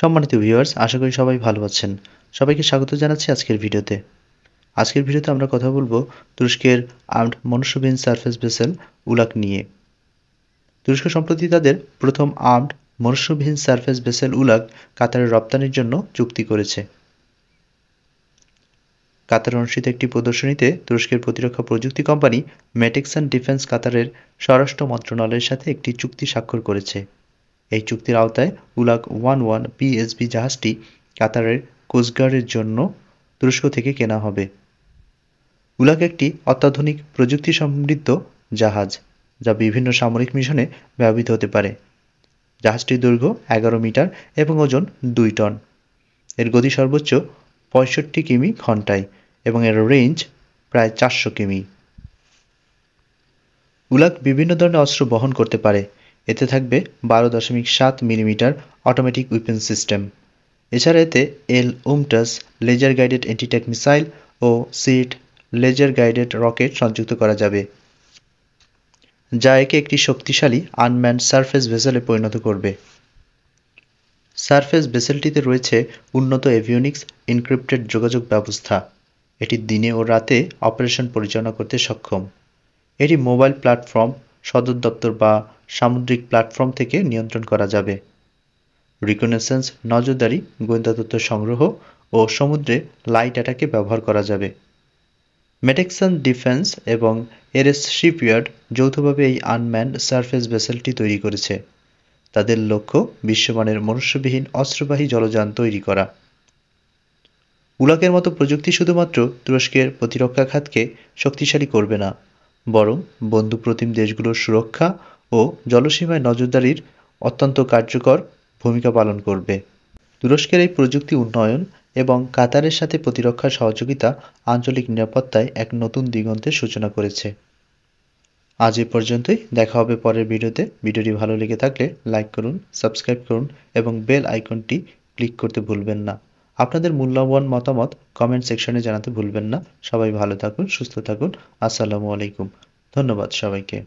সম্মানিত ভিউয়ার্স, আশা করি সবাই ভালো আছেন। সবাইকে স্বাগত জানাচ্ছি আজকের ভিডিওতে। আজকের ভিডিওতে আমরা কথা বলবো তুরস্কের আর্মড মনুষ্যবিহীন সারফেস ভেসেল উলাক নিয়ে। তুরস্ক সম্প্রতি তাদের প্রথম আর্মড মনুষ্যবিহীন সারফেস ভেসেল উলাক কাতারের রপ্তানির জন্য চুক্তি করেছে। কাতারে অনুষ্ঠিত একটি প্রদর্শনীতে তুরস্কের প্রতিরক্ষা প্রযুক্তি কোম্পানি মেটেক্সান ডিফেন্স কাতারের স্বরাষ্ট্র মন্ত্রণালয়ের সাথে একটি চুক্তি স্বাক্ষর করেছে। এই চুক্তির আওতায় উলাক 11 পিএসভি জাহাজটি কাতারের কোস্টগার্ডের জন্য তুরস্ক থেকে কেনা হবে। উলাক একটি অত্যাধুনিক প্রযুক্তি সমৃদ্ধ জাহাজ যা বিভিন্ন সামরিক মিশনে ব্যবহৃত হতে পারে। জাহাজটির দৈর্ঘ্য 11 মিটার এবং ওজন 2 টন। এর গতি সর্বোচ্চ 65 কিমি ঘন্টায় এবং এর রেঞ্জ প্রায় 400 কিমি। উলাক বিভিন্ন ধরনের অস্ত্র বহন করতে পারে। এতে থাকবে 12.7 মিলিমিটার অটোমেটিক উইপেন সিস্টেম। এছাড়া এতে উমটাস লেজার গাইডেড অ্যান্টি-ট্যাঙ্ক মিসাইল ও সিট লেজার গাইডেড রকেট সংযুক্ত করা যাবে, যা একে একটি শক্তিশালী আনম্যান্ড সারফেস ভেসেলে পরিণত করবে। সারফেস ভেসেলটিতে রয়েছে উন্নত এভিওনিক্স এনক্রিপ্টেড যোগাযোগ ব্যবস্থা। এটি দিনে ও রাতে অপারেশন পরিচালনা করতে সক্ষম। এটি মোবাইল প্ল্যাটফর্ম, সদর দপ্তর বা সামুদ্রিক প্ল্যাটফর্ম থেকে নিয়ন্ত্রণ করা যাবে। রিকনেসেন্স নজরদারি, গোয়েন্দা তথ্য সংগ্রহ ও সমুদ্রে লাইট অ্যাটাকে ব্যবহার করা যাবে। মেটেক্সান ডিফেন্স এবং এরএস শিপইয়ার্ড যৌথভাবে এই আনম্যান্ড সারফেস ভেসেলটি তৈরি করেছে। তাদের লক্ষ্য বিশ্বমানের মনুষ্যবিহীন অস্ত্রবাহী জলযান তৈরি করা। উলাকের মতো প্রযুক্তি শুধুমাত্র তুরস্কের প্রতিরক্ষা খাতকে শক্তিশালী করবে না, বরং বন্ধুপ্রতিম দেশগুলোর সুরক্ষা ও জলসীমায় নজরদারির অত্যন্ত কার্যকর ভূমিকা পালন করবে। তুরস্কের এই প্রযুক্তি উন্নয়ন এবং কাতারের সাথে প্রতিরক্ষা সহযোগিতা আঞ্চলিক নিরাপত্তায় এক নতুন দিগন্তের সূচনা করেছে। আজ এ পর্যন্তই, দেখা হবে পরের ভিডিওতে। ভিডিওটি ভালো লেগে থাকলে লাইক করুন, সাবস্ক্রাইব করুন এবং বেল আইকনটি ক্লিক করতে ভুলবেন না। আপনাদের মূল্যবান মতামত কমেন্ট সেকশনে জানাতে ভুলবেন না। সবাই ভালো থাকুন, সুস্থ থাকুন। আসসালামু আলাইকুম। ধন্যবাদ সবাইকে।